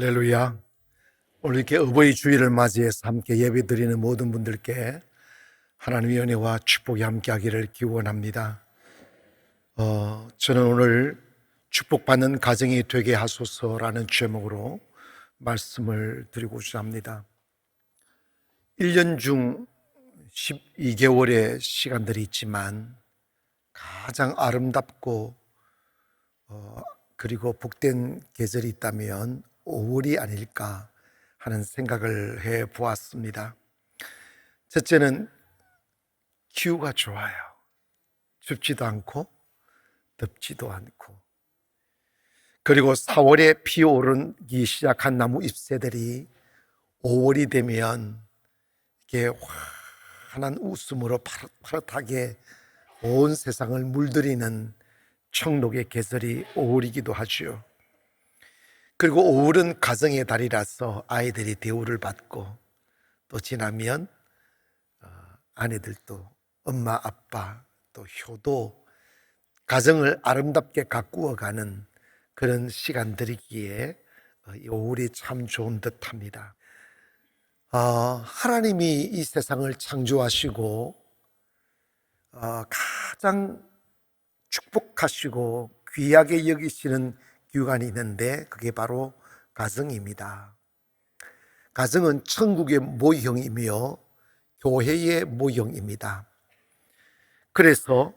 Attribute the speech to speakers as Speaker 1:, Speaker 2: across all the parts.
Speaker 1: 할렐루야. 오늘 이렇게 어버이 주일을 맞이해서 함께 예배 드리는 모든 분들께 하나님의 은혜와 축복이 함께하기를 기원합니다. 저는 오늘 축복받는 가정이 되게 하소서라는 제목으로 말씀을 드리고자 합니다. 1년 중 12개월의 시간들이 있지만 가장 아름답고 그리고 복된 계절이 있다면 5월이 아닐까 하는 생각을 해 보았습니다. 첫째는 기후가 좋아요. 춥지도 않고 덥지도 않고. 그리고 4월에 피어오르기 시작한 나무 잎새들이 5월이 되면 이렇게 환한 웃음으로 파릇파릇하게 온 세상을 물들이는 청록의 계절이 5월이기도 하죠. 그리고 5월은 가정의 달이라서 아이들이 대우를 받고, 또 지나면 아내들도 엄마, 아빠, 또 효도, 가정을 아름답게 가꾸어가는 그런 시간들이기에 5월이 참 좋은 듯합니다. 하나님이 이 세상을 창조하시고 가장 축복하시고 귀하게 여기시는 기관이 있는데 그게 바로 가정입니다. 가정은 천국의 모형이며 교회의 모형입니다. 그래서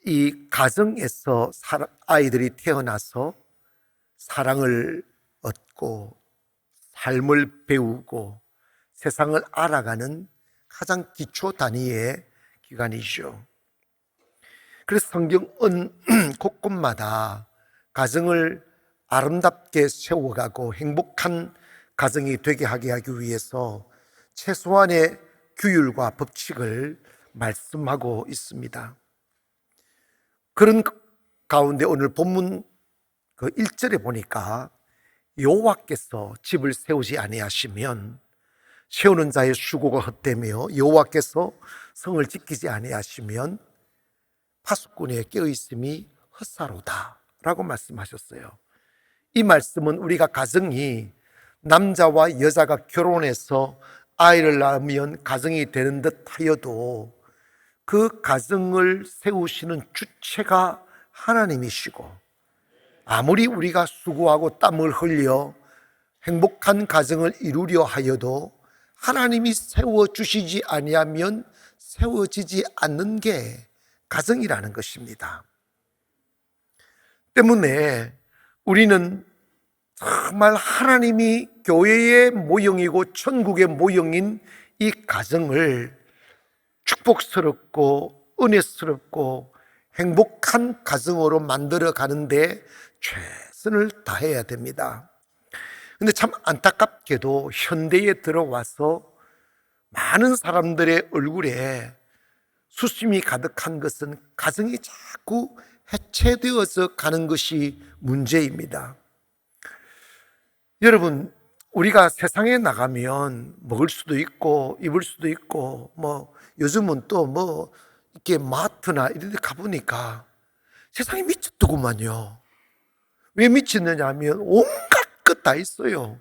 Speaker 1: 이 가정에서 아이들이 태어나서 사랑을 얻고 삶을 배우고 세상을 알아가는 가장 기초 단위의 기관이죠. 그래서 성경은 곳곳마다 가정을 아름답게 세워가고 행복한 가정이 되게 하기 위해서 최소한의 규율과 법칙을 말씀하고 있습니다. 그런 가운데 오늘 본문 1절에 보니까 여호와께서 집을 세우지 아니하시면 세우는 자의 수고가 헛되며 여호와께서 성을 지키지 아니하시면 파수꾼의 깨어있음이 헛사로다 라고 말씀하셨어요. 이 말씀은 우리가 가정이 남자와 여자가 결혼해서 아이를 낳으면 가정이 되는 듯 하여도 그 가정을 세우시는 주체가 하나님이시고, 아무리 우리가 수고하고 땀을 흘려 행복한 가정을 이루려 하여도 하나님이 세워주시지 아니하면 세워지지 않는 게 가정이라는 것입니다. 때문에 우리는 정말 하나님이 교회의 모형이고 천국의 모형인 이 가정을 축복스럽고 은혜스럽고 행복한 가정으로 만들어 가는데 최선을 다해야 됩니다. 근데 참 안타깝게도 현대에 들어와서 많은 사람들의 얼굴에 수심이 가득한 것은 가정이 자꾸 해체되어서 가는 것이 문제입니다. 여러분, 우리가 세상에 나가면 먹을 수도 있고 입을 수도 있고 요즘은 또 이렇게 마트나 이런 데 가보니까 세상이 미쳤더구만요. 왜 미쳤느냐 하면 온갖 것 다 있어요.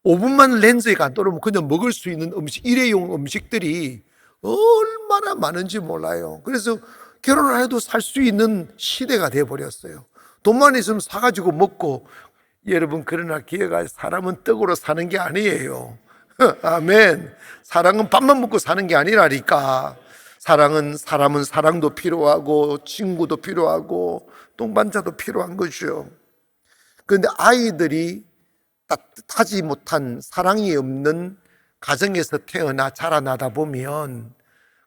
Speaker 1: 5분만 렌즈가 안 떨어지면 그냥 먹을 수 있는 음식, 일회용 음식들이 얼마나 많은지 몰라요. 그래서 결혼을 해도 살 수 있는 시대가 되어버렸어요. 돈만 있으면 사가지고 먹고. 여러분, 그러나 기회가 사람은 떡으로 사는 게 아니에요. 아멘. 사랑은 밥만 먹고 사는 게 아니라니까. 사람은 사랑도 필요하고 친구도 필요하고 동반자도 필요한 거죠. 그런데 아이들이 따뜻하지 못한 사랑이 없는 가정에서 태어나 자라나다 보면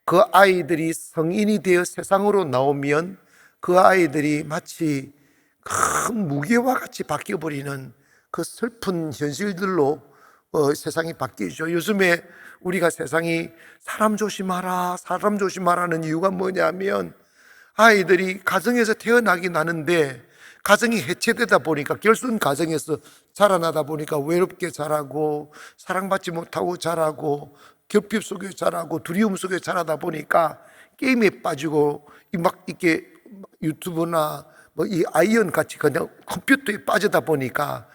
Speaker 1: 그 아이들이 성인이 되어 세상으로 나오면 그 아이들이 마치 큰 무게와 같이 바뀌어버리는 그 슬픈 현실들로 세상이 바뀌죠. 요즘에 우리가 세상이 사람 조심하라는 이유가 뭐냐면 아이들이 가정에서 태어나긴 하는데 가정이 해체되다 보니까 결손 가정에서 자라나다 보니까 외롭게 자라고 사랑받지 못하고 자라고 결핍 속에 자라고 두려움 속에 자라다 보니까 게임에 빠지고 막 이렇게 유튜브나 이 아이언 같이 그냥 컴퓨터에 빠지다 보니까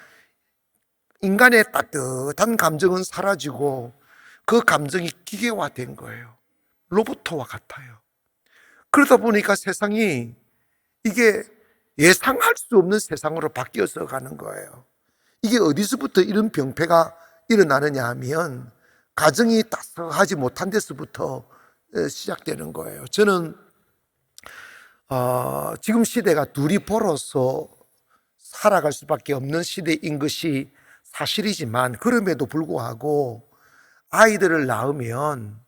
Speaker 1: 인간의 따뜻한 감정은 사라지고 그 감정이 기계화된 거예요. 로봇화 같아요. 그러다 보니까 세상이 이게 예상할 수 없는 세상으로 바뀌어서 가는 거예요. 이게 어디서부터 이런 병폐가 일어나느냐 하면 가정이 따스하지 못한 데서부터 시작되는 거예요. 저는 지금 시대가 둘이 벌어서 살아갈 수밖에 없는 시대인 것이 사실이지만 그럼에도 불구하고 아이들을 낳으면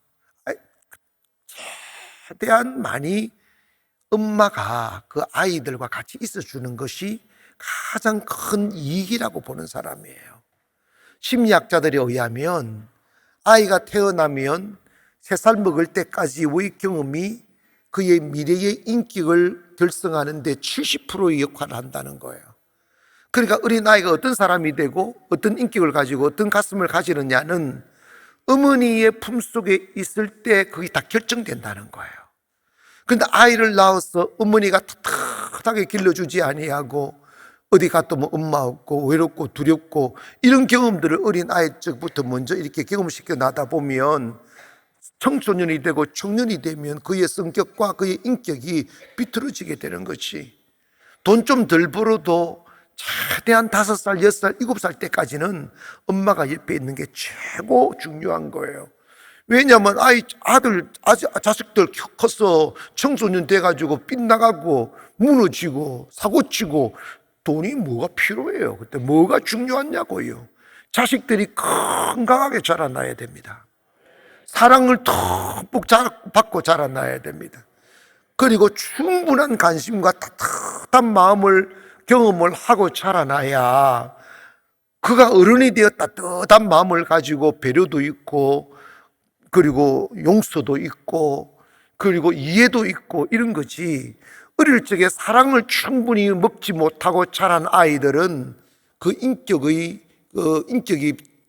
Speaker 1: 최대한 많이 엄마가 그 아이들과 같이 있어주는 것이 가장 큰 이익이라고 보는 사람이에요. 심리학자들에 의하면 아이가 태어나면 3살 먹을 때까지의 경험이 그의 미래의 인격을 결성하는 데 70%의 역할을 한다는 거예요. 그러니까 어린아이가 어떤 사람이 되고 어떤 인격을 가지고 어떤 가슴을 가지느냐는 어머니의 품속에 있을 때 그게 다 결정된다는 거예요. 그런데 아이를 낳아서 어머니가 탁탁하게 길러주지 아니하고 어디 갔더니 엄마 없고 외롭고 두렵고 이런 경험들을 어린아이 적부터 먼저 이렇게 경험시켜 나다 보면 청소년이 되고 청년이 되면 그의 성격과 그의 인격이 비틀어지게 되는 것이, 돈 좀 덜 벌어도 최대한 5살, 6살, 7살 때까지는 엄마가 옆에 있는 게 최고 중요한 거예요. 왜냐하면 자식들 커서 청소년 돼가지고 빗나가고 무너지고 사고치고 돈이 뭐가 필요해요? 그때 뭐가 중요하냐고요. 자식들이 건강하게 자라나야 됩니다. 사랑을 듬뿍 받고 자라나야 됩니다. 그리고 충분한 관심과 따뜻한 마음을 경험을 하고 자라나야 그가 어른이 되어 따뜻한 마음을 가지고 배려도 있고 그리고 용서도 있고 그리고 이해도 있고 이런 거지. 어릴 적에 사랑을 충분히 먹지 못하고 자란 아이들은 그 인격이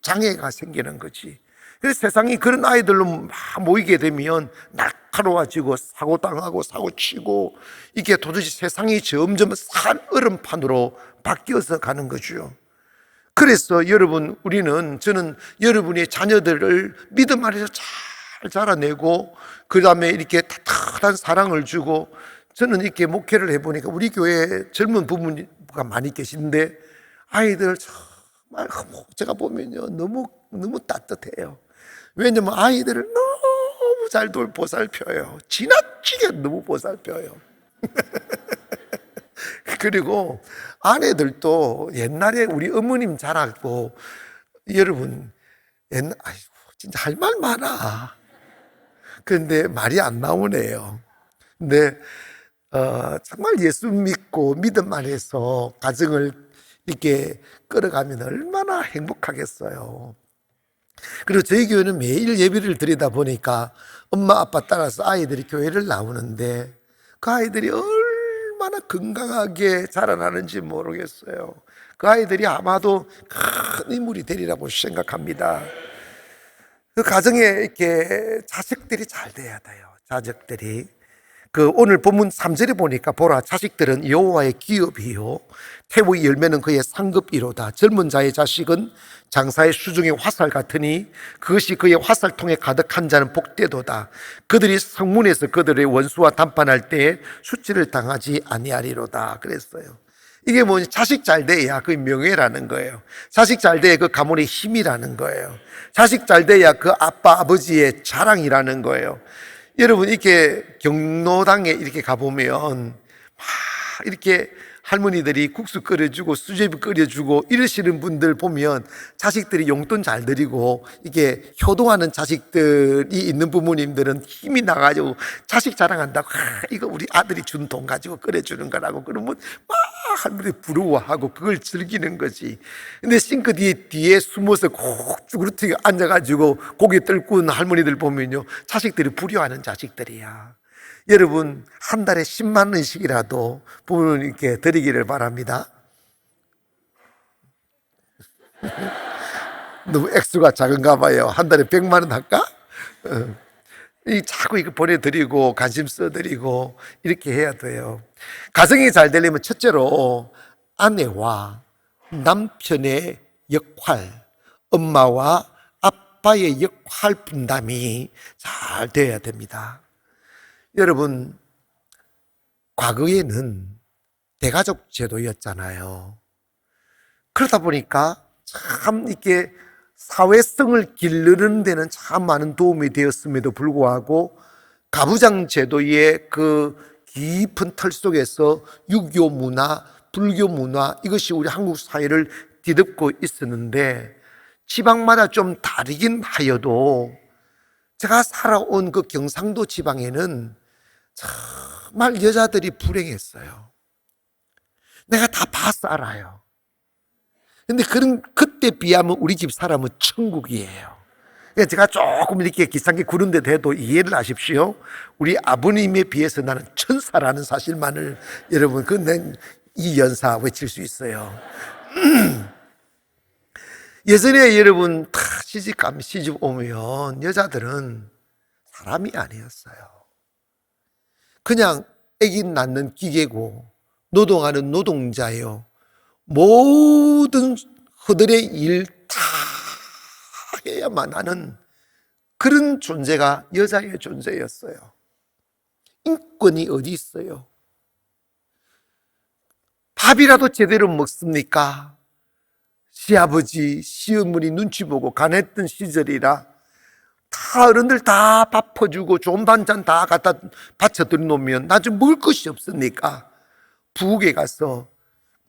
Speaker 1: 장애가 생기는 거지. 그래서 세상이 그런 아이들로 막 모이게 되면 날카로워지고 사고당하고 사고치고 이게 도대체 세상이 점점 살얼음판으로 바뀌어서 가는 거죠. 그래서 저는 여러분의 자녀들을 믿음 안에서 잘 자라내고 그 다음에 이렇게 따뜻한 사랑을 주고, 저는 이렇게 목회를 해보니까 우리 교회에 젊은 부부가 많이 계신데 아이들 정말 제가 보면요 너무 따뜻해요. 왜냐면 아이들을 너무 잘 보살펴요. 지나치게 너무 보살펴요. 그리고 아내들도 옛날에 우리 어머님 자라고, 여러분 진짜 할 말 많아. 그런데 말이 안 나오네요. 근데 정말 예수 믿고 믿음 안에서 가정을 이렇게 끌어가면 얼마나 행복하겠어요. 그리고 저희 교회는 매일 예배를 드리다 보니까 엄마 아빠 따라서 아이들이 교회를 나오는데 그 아이들이 얼마나 건강하게 자라나는지 모르겠어요. 그 아이들이 아마도 큰 인물이 되리라고 생각합니다. 그 가정에 이렇게 자식들이 잘 돼야 돼요. 자식들이. 오늘 본문 3절에 보니까 보라, 자식들은 여호와의 기업이요 태의 열매는 그의 상급이로다. 젊은 자의 자식은 장사의 수중의 화살 같으니 그것이 그의 화살통에 가득한 자는 복되도다. 그들이 성문에서 그들의 원수와 담판할 때에 수치를 당하지 아니하리로다. 그랬어요. 이게 뭐냐, 자식 잘 돼야 그 명예라는 거예요. 자식 잘 돼야 그 가문의 힘이라는 거예요. 자식 잘 돼야 그 아빠 아버지의 자랑이라는 거예요. 여러분 이렇게 경로당에 이렇게 가보면 막 이렇게 할머니들이 국수 끓여주고 수제비 끓여주고 이러시는 분들 보면 자식들이 용돈 잘 드리고 이게 효도하는 자식들이 있는 부모님들은 힘이 나가지고 자식 자랑한다고, 이거 우리 아들이 준 돈 가지고 끓여주는 거라고 그러면 막 할머니 부러워하고 그걸 즐기는 거지. 근데 싱크 뒤에 숨어서 꼭 쭈그러뜨게 앉아가지고 고개 떨구는 할머니들 보면요 자식들이 부려하는 자식들이야. 여러분 한 달에 10만 원씩이라도 부모님께 드리기를 바랍니다. 너무 액수가 작은가 봐요. 한 달에 100만 원 할까? 자꾸 이거 보내드리고 관심 써드리고 이렇게 해야 돼요. 가정이 잘 되려면 첫째로 아내와 남편의 역할, 엄마와 아빠의 역할 분담이 잘 돼야 됩니다. 여러분 과거에는 대가족 제도였잖아요. 그러다 보니까 참 이렇게 사회성을 기르는 데는 참 많은 도움이 되었음에도 불구하고 가부장 제도의 그 깊은 틀 속에서 유교 문화, 불교 문화, 이것이 우리 한국 사회를 뒤덮고 있었는데 지방마다 좀 다르긴 하여도 제가 살아온 그 경상도 지방에는 정말 여자들이 불행했어요. 내가 다 봐서 알아요. 근데 그때 비하면 우리 집 사람은 천국이에요. 그러니까 제가 조금 이렇게 기상기 구른데 돼도 이해를 하십시오. 우리 아버님에 비해서 나는 천사라는 사실만을 여러분, 이 연사 외칠 수 있어요. 예전에 여러분 다 시집 오면 여자들은 사람이 아니었어요. 그냥 아기 낳는 기계고 노동하는 노동자예요. 모든 그들의 일 다 해야만 하는 그런 존재가 여자의 존재였어요. 인권이 어디 있어요? 밥이라도 제대로 먹습니까? 시아버지, 시어머니 눈치 보고 가냈던 시절이라 다 어른들 다 밥 퍼주고 좋은 반찬 다 갖다 받쳐드려 놓으면 나중에 먹을 것이 없으니까 부엌에 가서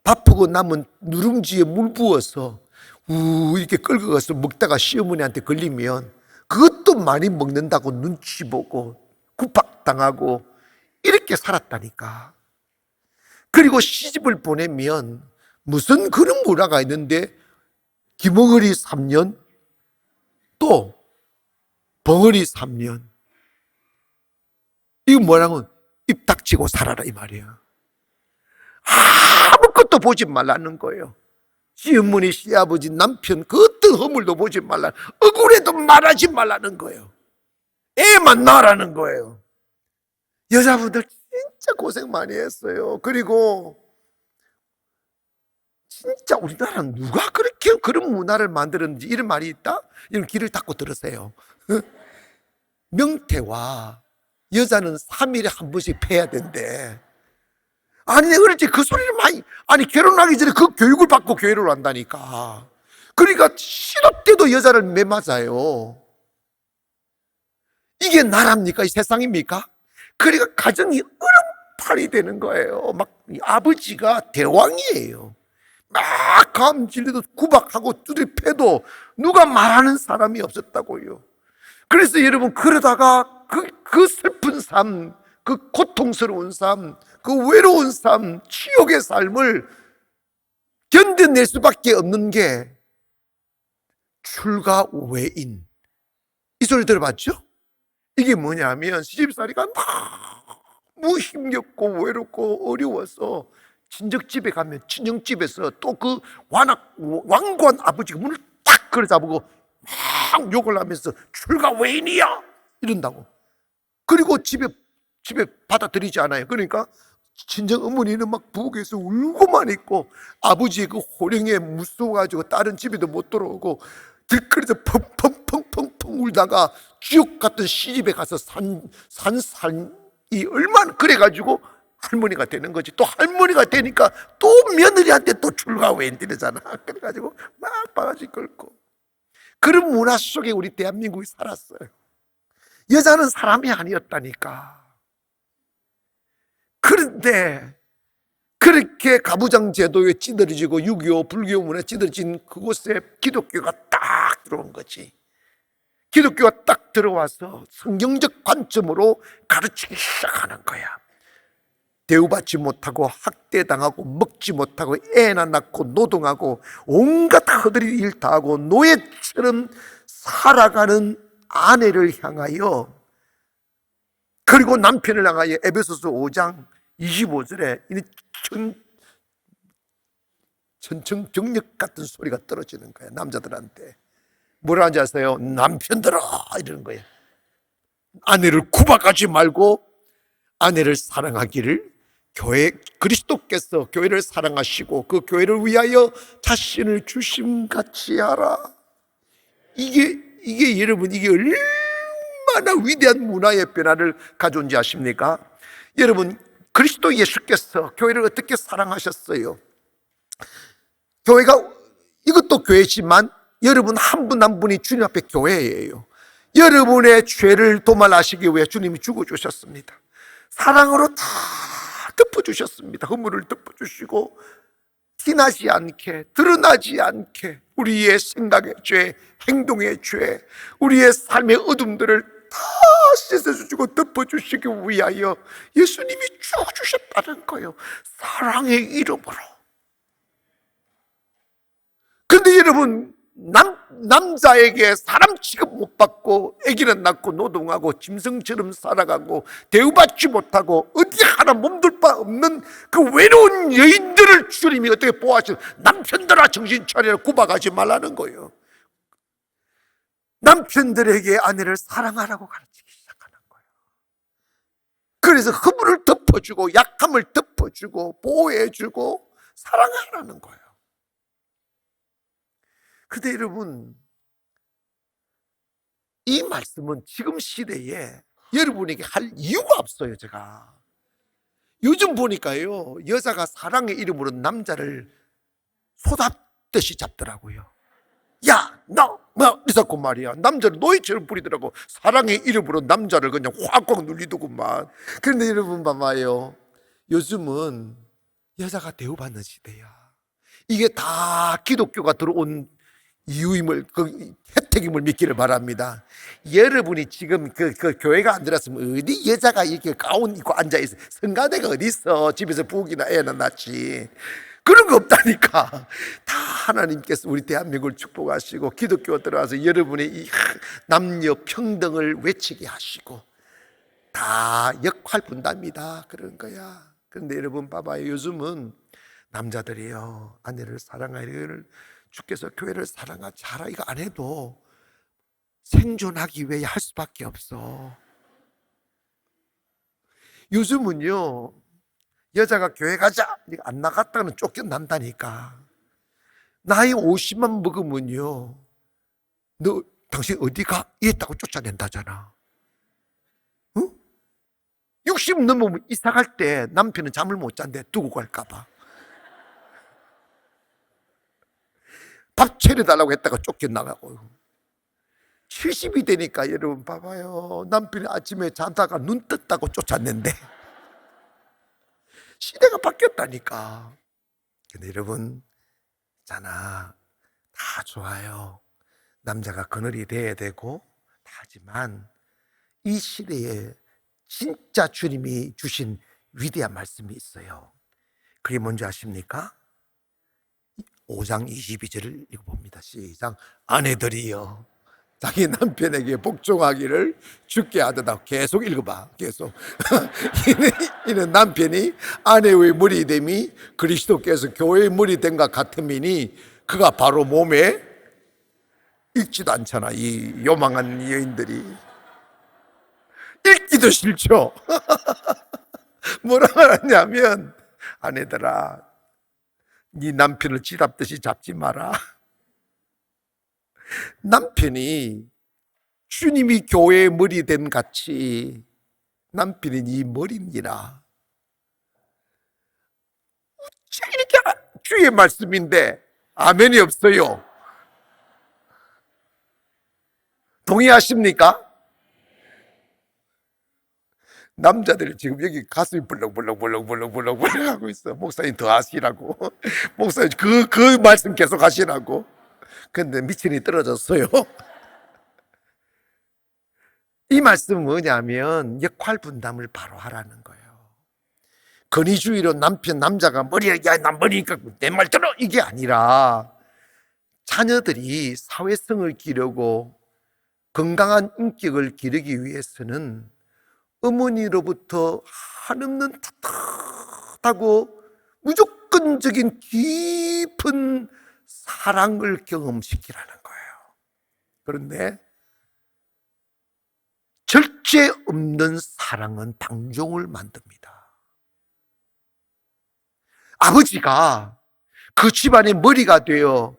Speaker 1: 바쁘고 남은 누룽지에 물 부어서 이렇게 끌고 가서 먹다가 시어머니한테 걸리면 그것도 많이 먹는다고 눈치 보고 구박당하고 이렇게 살았다니까. 그리고 시집을 보내면 무슨 그런 문화가 있는데 기멍어리 3년 또 벙어리 3년, 이거 뭐라고 입 닥치고 살아라 이 말이야. 아무것도 보지 말라는 거예요. 시어머니, 시아버지, 남편 그 어떤 허물도 보지 말라, 억울해도 말하지 말라는 거예요. 애만 낳으라는 거예요. 여자분들 진짜 고생 많이 했어요. 그리고 진짜 우리나라는 누가 그렇게 그런 문화를 만들었는지, 이런 말이 있다? 이런 귀를 닫고 들으세요. 명태와 여자는 3일에 한 번씩 패야 된대. 아니, 내가 그랬지. 그 소리를 많이, 아니, 결혼하기 전에 그 교육을 받고 교회를 한다니까. 그러니까 시도 때도 여자를 매맞아요. 이게 나랍니까? 이 세상입니까? 그러니까 가정이 얼음판이 되는 거예요. 막 아버지가 대왕이에요. 막 감질려도 구박하고 두드려 패도 누가 말하는 사람이 없었다고요. 그래서 여러분, 그러다가 그 슬픈 삶, 그 고통스러운 삶, 그 외로운 삶, 치욕의 삶을 견뎌낼 수밖에 없는 게 출가 외인. 이 소리 들어봤죠? 이게 뭐냐면 시집살이가 너무 힘겹고 외롭고 어려워서 친정집에 가면 친정집에서 또 그 왕관 아버지가 문을 딱 걸어잡고 막 욕을 하면서 출가 외인이야 이런다고. 그리고 집에 받아들이지 않아요. 그러니까 친정 어머니는 막 부엌에서 울고만 있고 아버지의 그 호령에 무서워가지고 다른 집에도 못 들어오고 들끓여서 펑펑펑펑펑 울다가 지옥 같은 시집에 가서 산이 얼마나 그래가지고 할머니가 되는 거지. 또 할머니가 되니까 또 며느리한테 또 출가 외인되잖아. 그래가지고 막 바가지 긁고 그런 문화 속에 우리 대한민국이 살았어요. 여자는 사람이 아니었다니까. 그런데 그렇게 가부장 제도에 찌들어지고 6.25 불교 문화에 찌들어진 그곳에 기독교가 딱 들어온 거지. 기독교가 딱 들어와서 성경적 관점으로 가르치기 시작하는 거야. 대우받지 못하고 학대당하고 먹지 못하고 애나 낳고 노동하고 온갖 허들이 일 다 하고 노예처럼 살아가는 아내를 향하여, 그리고 남편을 향하여 에베소서 5장 25절에 천청정력 같은 소리가 떨어지는 거예요. 남자들한테 뭐라 하는지 아세요? 남편들아 이러는 거예요. 아내를 구박하지 말고 아내를 사랑하기를 그리스도께서 교회를 사랑하시고 그 교회를 위하여 자신을 주심같이 하라. 이게 여러분, 이게 얼마나 위대한 문화의 변화를 가져온지 아십니까? 여러분, 그리스도 예수께서 교회를 어떻게 사랑하셨어요? 교회가, 이것도 교회지만 여러분 한 분 한 분이 주님 앞에 교회예요. 여러분의 죄를 도말하시기 위해 주님이 죽어주셨습니다. 사랑으로 다 덮어주셨습니다. 허물을 덮어주시고 티나지 않게, 드러나지 않게 우리의 생각의 죄, 행동의 죄, 우리의 삶의 어둠들을 다 씻어주시고 덮어주시기 위하여 예수님이 죽어주셨다는 거예요. 사랑의 이름으로. 근데 여러분, 남자에게 사람 취급 못 받고 아기는 낳고 노동하고 짐승처럼 살아가고 대우받지 못하고 어디 하나 몸둘 바 없는 그 외로운 여인들을 주님이 어떻게 보아서 남편들아 정신 차리라 구박하지 말라는 거예요. 남편들에게 아내를 사랑하라고 가르치기 시작하는 거예요. 그래서 허물을 덮어주고 약함을 덮어주고 보호해주고 사랑하라는 거예요. 근데 여러분, 이 말씀은 지금 시대에 여러분에게 할 이유가 없어요. 제가 요즘 보니까요, 여자가 사랑의 이름으로 남자를 소잡듯이 잡더라고요. 야, 너 뭐 이랬고 말이야. 남자를 노예처럼 부리더라고. 사랑의 이름으로 남자를 그냥 확꽉 눌리더구만. 그런데 여러분 봐봐요, 요즘은 여자가 대우받는 시대야. 이게 다 기독교가 들어온 이유임을, 그 혜택임을 믿기를 바랍니다. 여러분이 지금 그 교회가 안 들었으면 어디 여자가 이렇게 가운 입고 앉아있어. 성가대가 어디 있어. 집에서 부엌이나 애는 낳지. 그런 거 없다니까. 다 하나님께서 우리 대한민국을 축복하시고 기독교 들어와서 여러분의 이 남녀 평등을 외치게 하시고 다 역할 분담이다 그런 거야. 그런데 여러분 봐봐요, 요즘은 남자들이요, 아내를 사랑하기를, 주께서 교회를 사랑하지 하라 이거 안 해도 생존하기 위해 할 수밖에 없어. 요즘은요, 여자가 교회 가자 안 나갔다는 쫓겨난다니까. 나이 50만 먹으면요, 너 당신 어디 가? 이랬다고 쫓아낸다잖아. 어? 60 넘으면 이사 갈 때 남편은 잠을 못 잔대. 두고 갈까 봐. 밥 차려달라고 했다가 쫓겨나가고. 70이 되니까 여러분 봐봐요, 남편이 아침에 자다가 눈 떴다고 쫓았는데 시대가 바뀌었다니까. 근데 여러분 있잖아, 다 좋아요. 남자가 그늘이 돼야 되고 다 하지만 이 시대에 진짜 주님이 주신 위대한 말씀이 있어요. 그게 뭔지 아십니까? 5장 22절을 읽어봅니다. 시작. 아내들이여 자기 남편에게 복종하기를 주께 하도다. 계속 읽어봐. 계속. 이는 남편이 아내의 머리 됨이 그리스도께서 교회의 머리 됨과 같음이니 그가 바로 몸에 읽지도 않잖아. 이 요망한 여인들이 읽기도 싫죠. 뭐라 말하냐면, 아내들아 네 남편을 쥐잡듯이 잡지 마라. 남편이 주님이 교회의 머리 됨 같이 남편이 네 머리니라. 이렇게 주의 말씀인데 아멘이 없어요. 동의하십니까? 남자들이 지금 여기 가슴이 벌렁벌렁 하고 있어. 목사님 더 하시라고. 목사님 그 말씀 계속 하시라고. 근데 미친이 떨어졌어요. 이 말씀은 뭐냐면 역할 분담을 바로 하라는 거예요. 권위주의로 남자가 야, 난 머리니까 내 말 들어 이게 아니라, 자녀들이 사회성을 기르고 건강한 인격을 기르기 위해서는 어머니로부터 한없는 따뜻하고 무조건적인 깊은 사랑을 경험시키라는 거예요. 그런데 절제 없는 사랑은 방종을 만듭니다. 아버지가 그 집안의 머리가 되어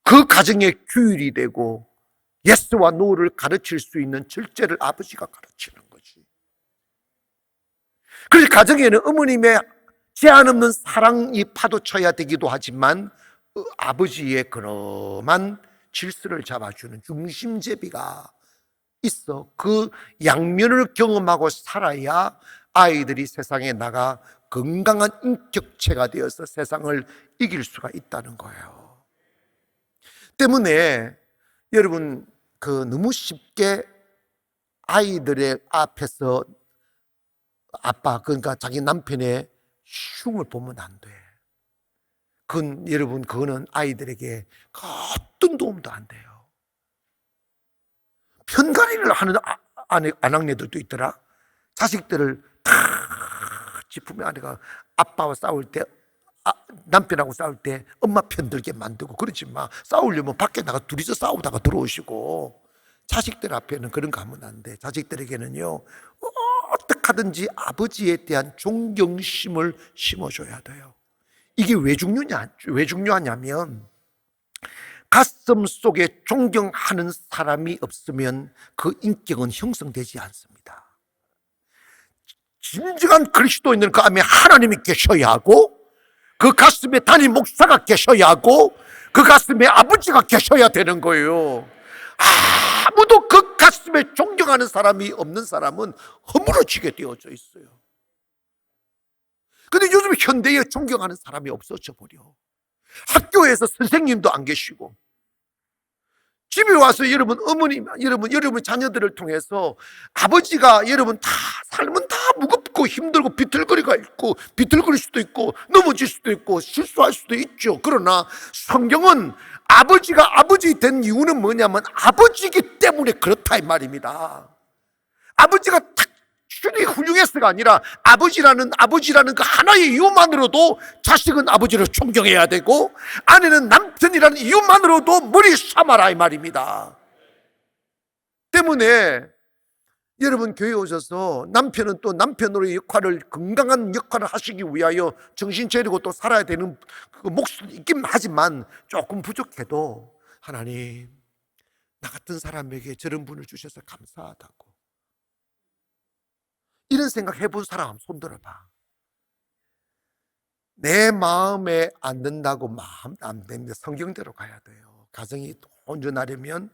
Speaker 1: 그 가정의 규율이 되고 예스와 노를 가르칠 수 있는 절제를 아버지가 가르치는 거지. 그래서 가정에는 어머님의 제한 없는 사랑이 파도쳐야 되기도 하지만 아버지의 그럼한 질서를 잡아주는 중심제비가 있어. 그 양면을 경험하고 살아야 아이들이 세상에 나가 건강한 인격체가 되어서 세상을 이길 수가 있다는 거예요. 때문에 여러분 너무 쉽게 아이들의 앞에서 아빠, 그러니까 자기 남편의 흉을 보면 안 돼. 여러분, 그거는 아이들에게 어떤 도움도 안 돼요. 편가리를 하는 아낙네들도 있더라. 자식들을 다 짚으면 아내가 아빠와 싸울 때, 남편하고 싸울 때 엄마 편 들게 만들고, 그러지 마. 싸우려면 밖에 나가 둘이서 싸우다가 들어오시고. 자식들 앞에는 그런 거 하면 안 돼. 자식들에게는요, 어떻게 하든지 아버지에 대한 존경심을 심어줘야 돼요. 이게 왜 중요하냐면, 가슴 속에 존경하는 사람이 없으면 그 인격은 형성되지 않습니다. 진정한 그리스도인은 그 안에 하나님이 계셔야 하고, 그 가슴에 담임 목사가 계셔야 하고, 그 가슴에 아버지가 계셔야 되는 거예요. 아무도 그 가슴에 존경하는 사람이 없는 사람은 허물어지게 되어져 있어요. 근데 요즘 현대에 존경하는 사람이 없어져 버려. 학교에서 선생님도 안 계시고, 집에 와서 여러분 어머님, 여러분 자녀들을 통해서 아버지가 여러분 다 삶은 다 무겁고 힘들고 비틀거리가 있고, 비틀거릴 수도 있고 넘어질 수도 있고 실수할 수도 있죠. 그러나 성경은 아버지가 아버지 된 이유는 뭐냐면 아버지이기 때문에 그렇다 이 말입니다. 아버지가 특별히 훌륭해서가 아니라 아버지라는 그 하나의 이유만으로도 자식은 아버지를 존경해야 되고, 아내는 남편이라는 이유만으로도 머리 삼아라 이 말입니다. 때문에 여러분 교회 오셔서 남편은 또 남편으로의 역할을, 건강한 역할을 하시기 위하여 정신 차리고 또 살아야 되는 그 몫이 있긴 하지만, 조금 부족해도 하나님, 나 같은 사람에게 저런 분을 주셔서 감사하다고, 이런 생각 해본 사람 한번 손 들어봐. 내 마음에 안 든다고 마음 안 됩니다. 성경대로 가야 돼요. 가정이 온전하려면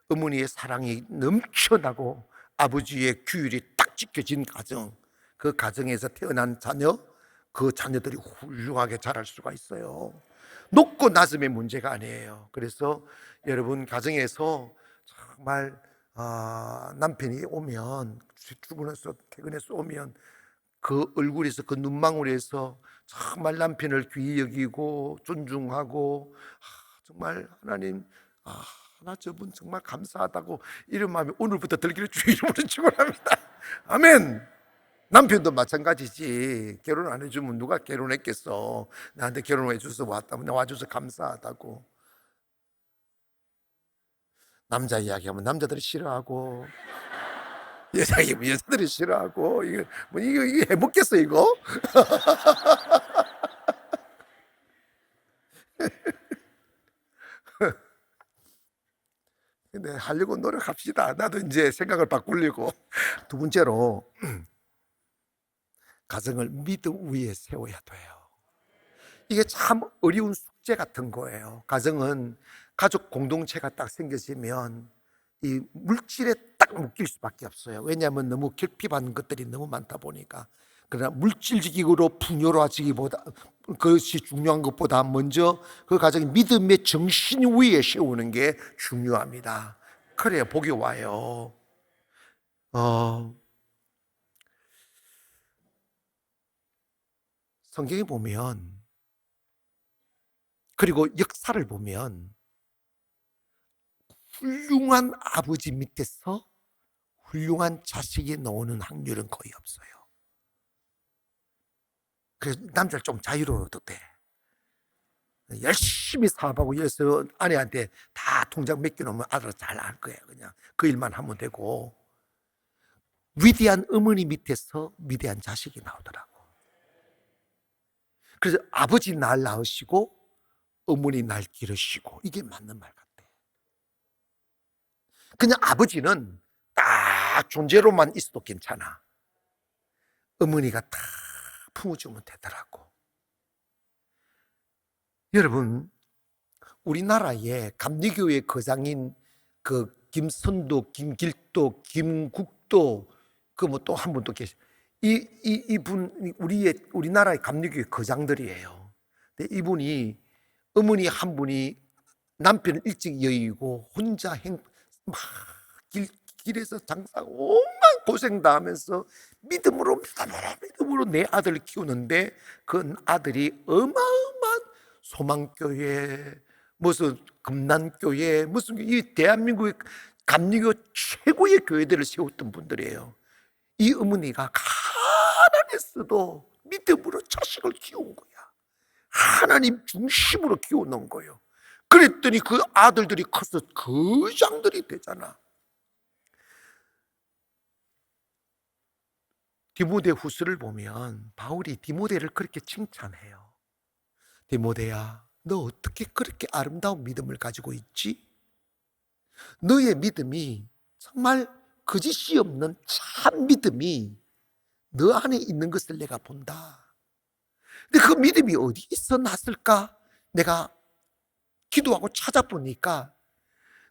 Speaker 1: 어머니의 사랑이 넘쳐나고 아버지의 규율이 딱 지켜진 가정, 그 가정에서 태어난 자녀, 그 자녀들이 훌륭하게 자랄 수가 있어요. 높고 낮음의 문제가 아니에요. 그래서 여러분 가정에서 정말 남편이 오면, 출근해서 퇴근해서 오면 그 얼굴에서, 그 눈망울에서 정말 남편을 귀히 여기고 존중하고, 정말 하나님, 나 저분 정말 감사하다고 이런 마음이 오늘부터 들기를 주의 이름으로 축원합니다. 아멘. 남편도 마찬가지지. 결혼 안 해주면 누가 결혼했겠어. 나한테 결혼해 줘서 왔다면 와줘서 감사하다고. 남자 이야기하면 남자들이 싫어하고, 여자 이야기하면 여자들이 싫어하고, 이게 해먹겠어 이거? 근데 하려고 노력합시다. 나도 이제 생각을 바꾸려고. 두 번째로, 가정을 믿음 위에 세워야 돼요. 이게 참 어려운 숙제 같은 거예요. 가정은 가족 공동체가 딱 생겨지면 이 물질에 딱 묶일 수밖에 없어요. 왜냐하면 너무 결핍한 것들이 너무 많다 보니까. 그러나 물질적으로 풍요로워지기보다, 그것이 중요한 것보다 먼저 그 가정이 믿음의 정신 위에 세우는 게 중요합니다. 그래야 복이 와요. 성경에 보면, 그리고 역사를 보면, 훌륭한 아버지 밑에서 훌륭한 자식이 나오는 확률은 거의 없어요. 그래서 남자를 좀 자유로워도 돼. 열심히 사업하고 해서 아내한테 다 통장 맡겨놓으면 아들 잘 알 거예요. 그냥 그 일만 하면 되고, 위대한 어머니 밑에서 위대한 자식이 나오더라고. 그래서 아버지 날 낳으시고 어머니 날 기르시고, 이게 맞는 말 같아. 그냥 아버지는 딱 존재로만 있어도 괜찮아. 어머니가 다 품어주면 되더라고. 여러분, 우리나라의 감리교회 거장인 그 김선도, 김길도, 김국도, 그 뭐 또 한 분 또 계시. 이분, 우리나라의 감리교회 거장들이에요. 근데 이분이, 어머니 한 분이 남편을 일찍 여의고 혼자 막 길에서 장사하고 온갖 고생 다 하면서 믿음으로 내 아들을 키우는데, 그 아들이 어마어마한 소망교회, 무슨 금난교회, 무슨 이 대한민국의 감리교 최고의 교회들을 세웠던 분들이에요. 이 어머니가 가난했어도 믿음으로 자식을 키운 거야. 하나님 중심으로 키워놓은 거예요. 그랬더니 그 아들들이 커서 거장들이 되잖아. 디모데 후서를 보면 바울이 디모데를 그렇게 칭찬해요. 디모데야, 너 어떻게 그렇게 아름다운 믿음을 가지고 있지? 너의 믿음이 정말 거짓이 없는 참 믿음이 너 안에 있는 것을 내가 본다. 근데 그 믿음이 어디서 났을까? 내가 기도하고 찾아보니까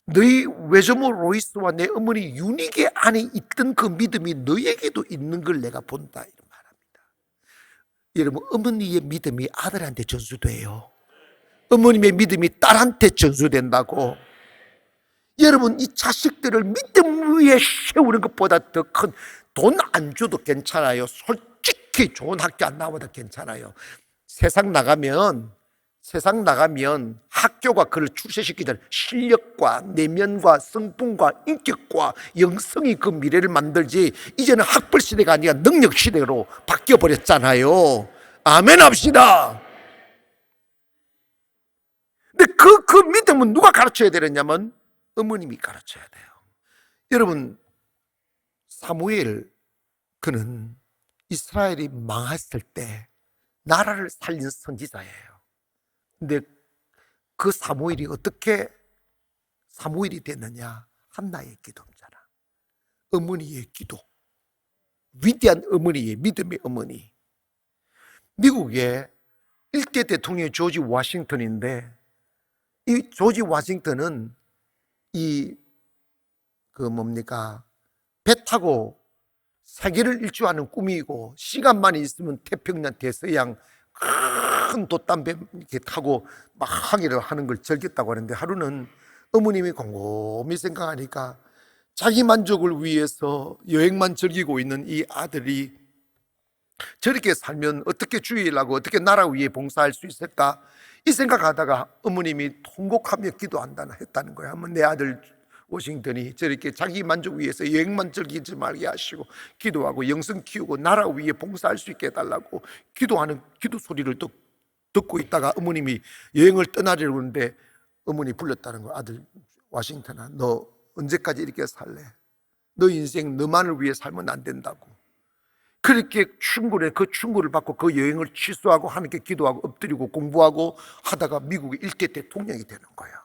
Speaker 1: 너희 외조모 로이스와 내 어머니 유니게 안에 있던 그 믿음이 너에게도 있는 걸 내가 본다, 이런 말합니다. 여러분, 어머니의 믿음이 아들한테 전수돼요. 어머님의 믿음이 딸한테 전수된다고. 여러분, 이 자식들을 믿음 위에 세우는 것보다 더 큰, 돈 안 줘도 괜찮아요. 솔직히 좋은 학교 안 나와도 괜찮아요. 세상 나가면 학교가 그를 출세시키는 실력과 내면과 성품과 인격과 영성이 그 미래를 만들지, 이제는 학벌 시대가 아니라 능력 시대로 바뀌어 버렸잖아요. 아멘 합시다. 근데 그 믿음은 누가 가르쳐야 되느냐면 어머님이 가르쳐야 돼요. 여러분, 사무엘, 그는 이스라엘이 망했을 때 나라를 살린 선지자예요. 근데 그 사무엘이 어떻게 사무엘이 됐느냐? 한나의 기도잖아. 어머니의 기도. 위대한 어머니의 믿음의 어머니. 미국의 일대 대통령이 조지 워싱턴인데, 이 조지 워싱턴은 배 타고 세계를 일주하는 꿈이고, 시간만 있으면 태평양 대서양 큰 돛담배 이렇게 타고 막 항해를 하는 걸 즐겼다고 하는데, 하루는 어머님이 곰곰이 생각하니까 자기 만족을 위해서 여행만 즐기고 있는 이 아들이 저렇게 살면 어떻게 주일하고 어떻게 나라 위에 봉사할 수 있을까, 이 생각하다가 어머님이 통곡하며 기도한다는 했다는 거예요. 한번 내 아들 워싱턴이 저렇게 자기 만족 위해서 여행만 즐기지 말게 하시고 기도하고 영성 키우고 나라 위에 봉사할 수 있게 해달라고 기도하는 기도 소리를 듣고 있다가 어머님이 여행을 떠나려고 하는데, 어머니 불렀다는 거예요. 아들 워싱턴아, 너 언제까지 이렇게 살래? 너 인생 너만을 위해 살면 안 된다고. 그렇게 그 충고를 받고 그 여행을 취소하고 하나님께 기도하고 엎드리고 공부하고 하다가 미국의 일대 대통령이 되는 거예요.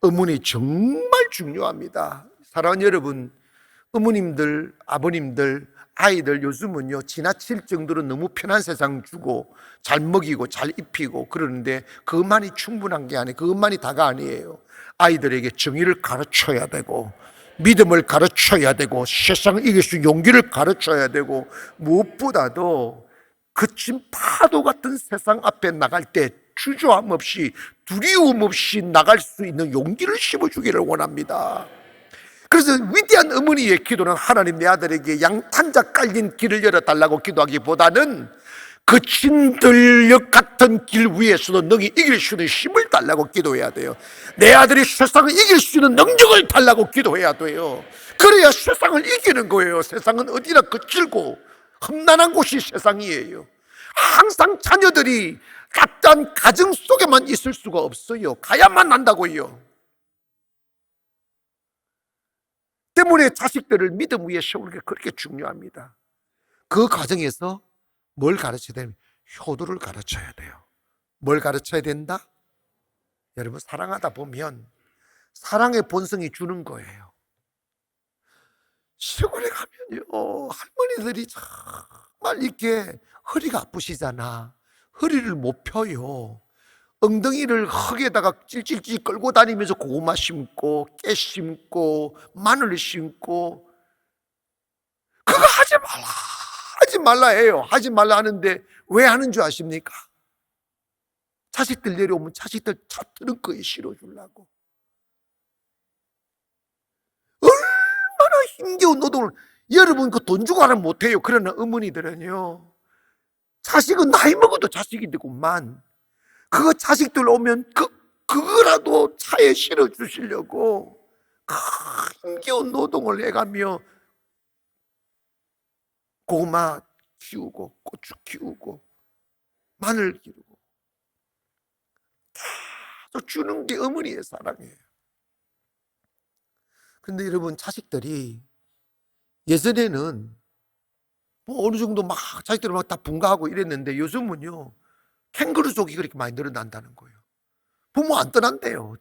Speaker 1: 어머니 정말 중요합니다. 사랑하는 여러분, 어머님들, 아버님들, 아이들 요즘은요 지나칠 정도로 너무 편한 세상 주고 잘 먹이고 잘 입히고 그러는데, 그것만이 충분한 게 아니에요. 그것만이 다가 아니에요. 아이들에게 정의를 가르쳐야 되고, 믿음을 가르쳐야 되고, 세상을 이길 수 있는 용기를 가르쳐야 되고, 무엇보다도 거친 파도 같은 세상 앞에 나갈 때 주저함 없이 두려움 없이 나갈 수 있는 용기를 심어주기를 원합니다. 그래서 위대한 어머니의 기도는 하나님 내 아들에게 양탄자 깔린 길을 열어달라고 기도하기보다는 거친 들녘 같은 길 위에서도 너희 이길 수 있는 힘을 달라고 기도해야 돼요. 내 아들이 세상을 이길 수 있는 능력을 달라고 기도해야 돼요. 그래야 세상을 이기는 거예요. 세상은 어디나 거칠고 험난한 곳이 세상이에요. 항상 자녀들이 가짠 가정 속에만 있을 수가 없어요. 가야만 한다고요. 때문에 자식들을 믿음 위에 세우는 게 그렇게 중요합니다. 그 과정에서 뭘 가르쳐야 되냐면 효도를 가르쳐야 돼요. 뭘 가르쳐야 된다? 여러분, 사랑하다 보면 사랑의 본성이 주는 거예요. 시골에 가면요 할머니들이 정말 이렇게 허리가 아프시잖아. 허리를 못 펴요. 엉덩이를 흙에다가 찔찔찔 끌고 다니면서 고구마 심고 깨 심고 마늘 심고, 그거 하지 하지 말라 해요. 하지 말라 하는데 왜 하는 줄 아십니까? 자식들 내려오면 자식들 차 트렁크에 실어주려고. 얼마나 힘겨운 노동을. 여러분 그 돈 주고 하면 못해요. 그러나 어머니들은요, 자식은 나이 먹어도 자식이 되구만. 그거 자식들 오면 그거라도 차에 실어주시려고 힘겨운 노동을 해가며 고구마 키우고 고추 키우고 마늘 기르고 계속 주는 게 어머니의 사랑이에요. 근데 여러분, 자식들이 예전에는 뭐 어느 정도 막 자식들을 막 다 분가하고 이랬는데 요즘은요, 캥거루족이 그렇게 많이 늘어난다는 거예요. 부모 안 떠난대요.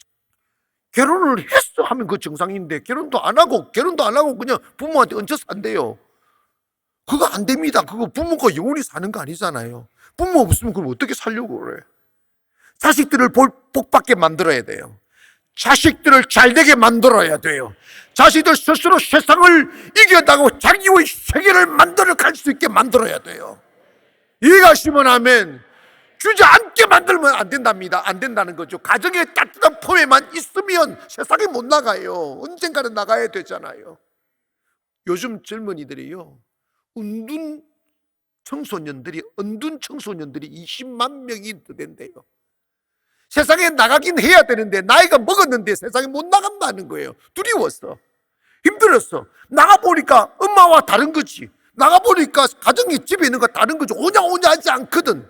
Speaker 1: 결혼을 했어 하면 그 정상인데 결혼도 안 하고 그냥 부모한테 얹혀 산대요. 그거 안 됩니다. 그거 부모가 영원히 사는 거 아니잖아요. 부모 없으면 그럼 어떻게 살려고 그래? 자식들을 복받게 만들어야 돼요. 자식들을 잘되게 만들어야 돼요. 자식들 스스로 세상을 이겨나가고 자기의 세계를 만들어 갈 수 있게 만들어야 돼요. 이해가시면 아멘. 주저앉게 만들면 안 된답니다. 안 된다는 거죠. 가정의 따뜻한 품에만 있으면 세상에 못 나가요. 언젠가는 나가야 되잖아요. 요즘 젊은이들이요, 은둔 청소년들이 20만 명이 더 된대요. 세상에 나가긴 해야 되는데 나이가 먹었는데 세상에 못 나간다는 거예요. 두려웠어. 힘들었어. 나가보니까 엄마와 다른 거지. 나가보니까 가정이 집에 있는 거 다른 거지. 오냐 하지 않거든.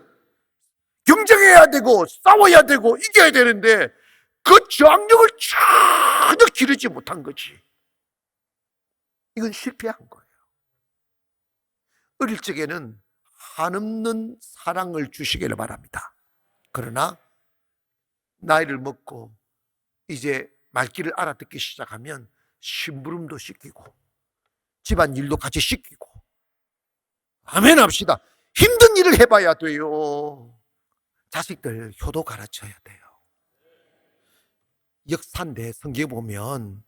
Speaker 1: 경쟁해야 되고 싸워야 되고 이겨야 되는데 그 저항력을 전혀 기르지 못한 거지. 이건 실패한 거예요. 어릴 적에는 한없는 사랑을 주시기를 바랍니다. 그러나 나이를 먹고 이제 말귀를 알아듣기 시작하면 심부름도 시키고 집안일도 같이 시키고, 아멘 합시다. 힘든 일을 해봐야 돼요. 자식들 효도 가르쳐야 돼요. 역사인데 성경에 보면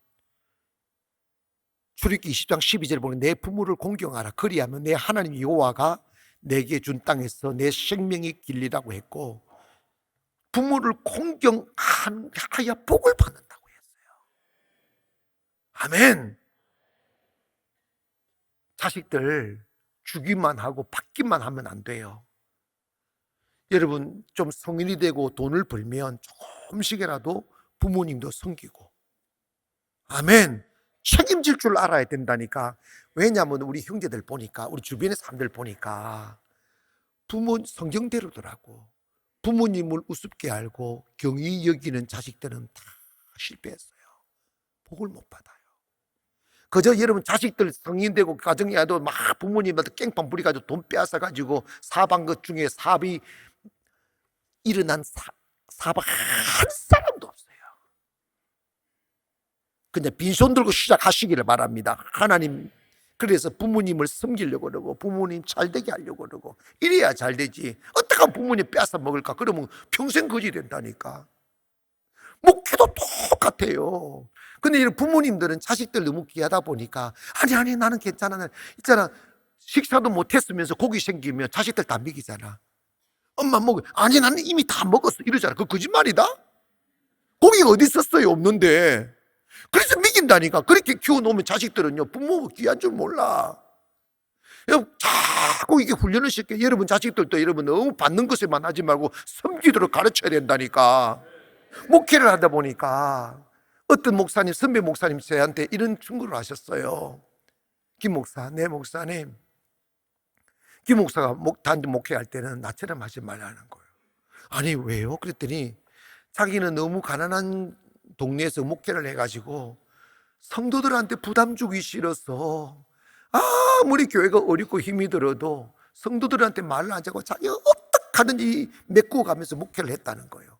Speaker 1: 출애굽기 20장 12절에 보면 내 부모를 공경하라. 그리하면 내 하나님 여호와가 내게 준 땅에서 내 생명이 길리라고 했고, 부모를 공경하여 복을 받는다고 했어요. 아멘. 자식들 주기만 하고 받기만 하면 안 돼요. 여러분, 좀 성인이 되고 돈을 벌면 조금씩이라도 부모님도 섬기고, 아멘, 책임질 줄 알아야 된다니까. 왜냐하면 우리 형제들 보니까, 우리 주변의 사람들 보니까 부모 성경대로더라고. 부모님을 우습게 알고 경히 여기는 자식들은 다 실패했어요. 복을 못 받아요. 그저 여러분 자식들 성인 되고 가정이 해도 막 부모님한테 깽판 부리가지고 돈 빼앗아가지고 사방 것 중에 사업이 일어난 사업 한 사람도 없어요. 근데 빈손 들고 시작하시기를 바랍니다. 하나님, 그래서 부모님을 섬기려고 그러고 부모님 잘되게 하려고 그러고 이래야 잘 되지. 어떡하면 부모님 빼앗아 먹을까? 그러면 평생 거지 된다니까. 목회도 똑같아요. 근데 이런 부모님들은 자식들 너무 귀하다 보니까 아니 나는 괜찮아. 있잖아, 식사도 못했으면서 고기 생기면 자식들 다 먹이잖아. 엄마 먹어. 아니 나는 이미 다 먹었어 이러잖아. 그거 거짓말이다? 고기가 어디 있었어요? 없는데. 그래서 먹인다니까. 그렇게 키워놓으면 자식들은요, 부모가 귀한 줄 몰라. 자꾸 이게 훈련을 시켜. 여러분 자식들도 여러분 너무 받는 것에만 하지 말고 섬기도록 가르쳐야 된다니까. 목회를 하다 보니까 어떤 목사님, 선배 목사님 저한테 이런 충고를 하셨어요. 김 목사, 네 목사님, 김 목사가 단지 목회할 때는 나처럼 하지 말라는 거예요. 아니 왜요? 그랬더니 자기는 너무 가난한 동네에서 목회를 해가지고 성도들한테 부담 주기 싫어서 아무리 교회가 어렵고 힘이 들어도 성도들한테 말을 안 하고 자기가 어떻게 하든지 메꾸어 가면서 목회를 했다는 거예요.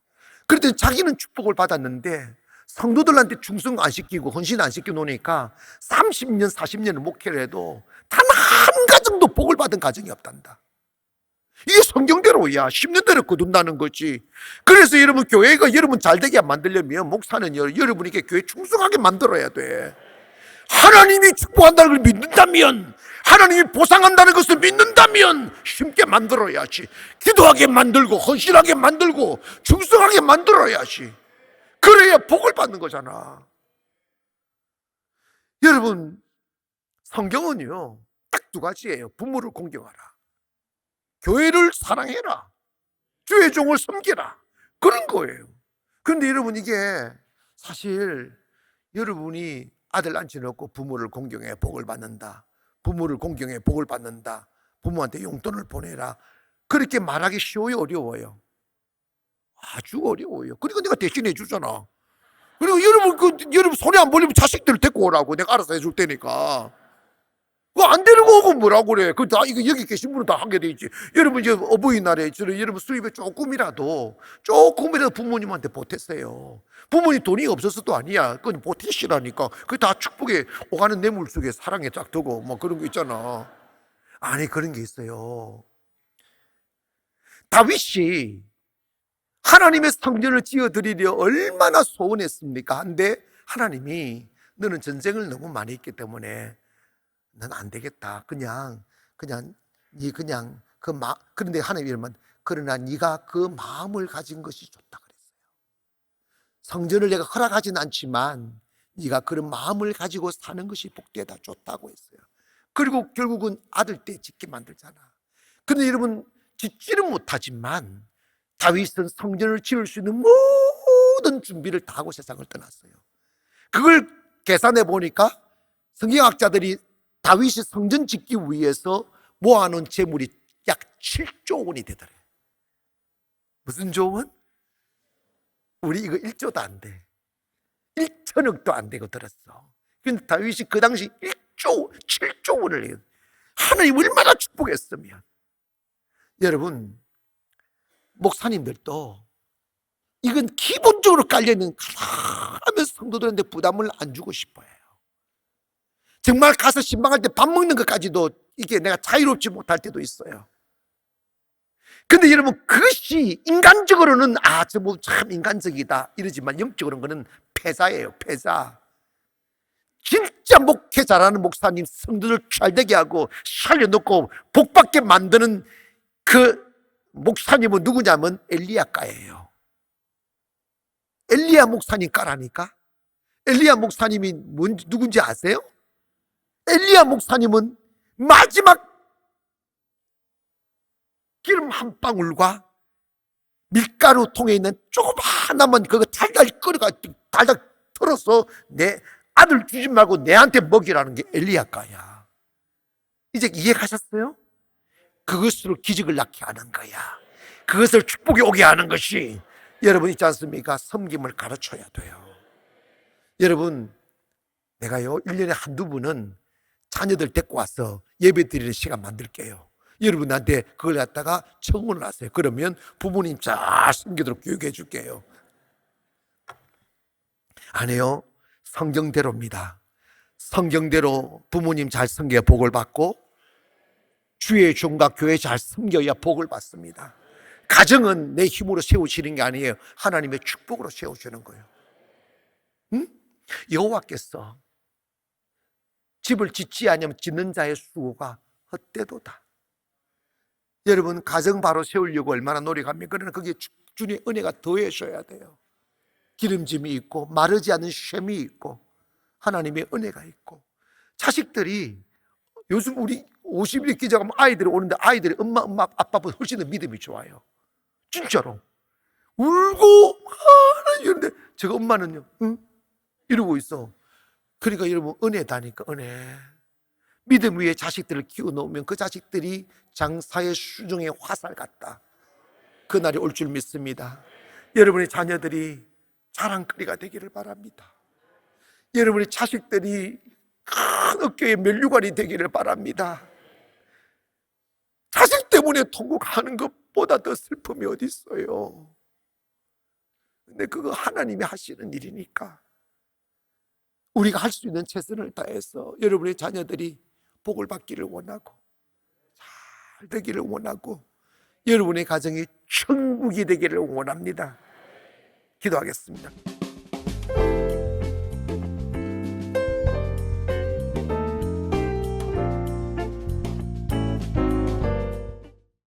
Speaker 1: 그랬더니 자기는 축복을 받았는데 성도들한테 충성 안 시키고 헌신 안 시켜 놓으니까 30년 40년을 목회를 해도 단 한 가정도 복을 받은 가정이 없단다. 이게 성경대로야. 10년대로 거둔다는 거지. 그래서 여러분 교회가 여러분 잘되게 만들려면 목사는 여러분에게 교회 충성하게 만들어야 돼. 하나님이 축복한다는 걸 믿는다면, 하나님이 보상한다는 것을 믿는다면 쉽게 만들어야지. 기도하게 만들고 헌신하게 만들고 충성하게 만들어야지. 그래야 복을 받는 거잖아. 여러분, 성경은요 딱 두 가지예요. 부모를 공경하라, 교회를 사랑해라, 주의 종을 섬기라, 그런 거예요. 그런데 여러분, 이게 사실 여러분이 아들 앉혀놓고 부모를 공경해 복을 받는다, 부모를 공경해 복을 받는다, 부모한테 용돈을 보내라, 그렇게 말하기 쉬워요, 어려워요? 아주 어려워요. 그러니까 내가 대신해 주잖아. 그리고 여러분 손에 안 벌리면 자식들을 데리고 오라고, 내가 알아서 해줄 테니까. 그거 안 데리고 오고 뭐라고 그래. 그 다 이거 여기 계신 분은 다 하게 돼 있지. 여러분 이제 어버이날에 여러분 수입에 조금이라도 부모님한테 보태세요. 부모님 돈이 없어서도 아니야. 그건 보태시라니까. 그게 다 축복에 오가는 뇌물 속에 사랑에 딱 두고 뭐 그런 거 있잖아. 아니, 그런 게 있어요. 다윗이 하나님의 성전을 지어드리려 얼마나 소원했습니까? 한데 하나님이 너는 전쟁을 너무 많이 했기 때문에 넌 안 되겠다. 그냥 그런데 하나님이 이러면, 그러나 네가 그 마음을 가진 것이 좋다 그랬어요. 성전을 내가 허락하진 않지만 네가 그런 마음을 가지고 사는 것이 복되다, 좋다고 했어요. 그리고 결국은 아들 때 짓게 만들잖아. 그런데 여러분, 짓지는 못하지만 다윗은 성전을 지을 수 있는 모든 준비를 다 하고 세상을 떠났어요. 그걸 계산해 보니까 성경학자들이 다윗이 성전 짓기 위해서 모아놓은 재물이 약 7조 원이 되더래. 무슨 조원? 우리 이거 1조도 안 돼. 1천억도 안 되고 들었어. 근데 다윗이 그 당시 7조 원을 해요. 하나님 얼마나 축복했으면. 여러분, 목사님들도 이건 기본적으로 깔려있는 가난한 성도들한테 부담을 안 주고 싶어요. 정말 가서 신방할 때 밥 먹는 것까지도 이게 내가 자유롭지 못할 때도 있어요. 근데 여러분, 그것이 인간적으로는 저 뭐 참 인간적이다 이러지만 영적으로는 그는 패자예요, 패자. 진짜 목회 잘하는 목사님, 성도들 잘되게 하고 살려놓고 복받게 만드는 그 목사님은 누구냐면 엘리야가예요. 엘리야 목사님 가라니까. 엘리야 목사님이 누군지 아세요? 엘리야 목사님은 마지막 기름 한 방울과 밀가루 통에 있는 조그마한 그거 달달 끓여가지고 달달 털어서 내 아들 주지 말고 내한테 먹이라는 게 엘리야가야. 이제 이해가셨어요? 그것으로 기적을 낳게 하는 거야. 그것을 축복이 오게 하는 것이 여러분 있지 않습니까? 섬김을 가르쳐야 돼요. 여러분, 내가요 1년에 한두 번은 자녀들 데리고 와서 예배 드리는 시간 만들게요. 여러분한테 그걸 갖다가 청혼을 하세요. 그러면 부모님 잘 섬기도록 교육해 줄게요. 안 해요? 성경대로입니다. 성경대로 부모님 잘 섬겨야 복을 받고 주의 종과 교회 잘 섬겨야 복을 받습니다. 가정은 내 힘으로 세우시는 게 아니에요. 하나님의 축복으로 세우시는 거예요. 응? 여호와께서 집을 짓지 않으면 짓는 자의 수고가 헛되도다. 여러분, 가정 바로 세우려고 얼마나 노력합니까? 그러나 거기에 주님의 은혜가 더해져야 돼요. 기름짐이 있고 마르지 않은 셈이 있고 하나님의 은혜가 있고. 자식들이 요즘 우리 50일 기자가 아이들이 오는데 아이들이 엄마 아빠보다 훨씬 더 믿음이 좋아요. 진짜로 울고 이러는데 제가 엄마는요 응? 이러고 있어. 그러니까 여러분, 은혜다니까. 은혜. 믿음 위에 자식들을 키워놓으면 그 자식들이 장사의 수중의 화살 같다. 그날이 올 줄 믿습니다. 여러분의 자녀들이 자랑거리가 되기를 바랍니다. 여러분의 자식들이 큰 어깨의 면류관이 되기를 바랍니다. 자식 때문에 통곡하는 것보다 더 슬픔이 어디 있어요. 근데 그거 하나님이 하시는 일이니까 우리가 할 수 있는 최선을 다해서 여러분의 자녀들이 복을 받기를 원하고 잘 되기를 원하고 여러분의 가정이 천국이 되기를 원합니다. 기도하겠습니다.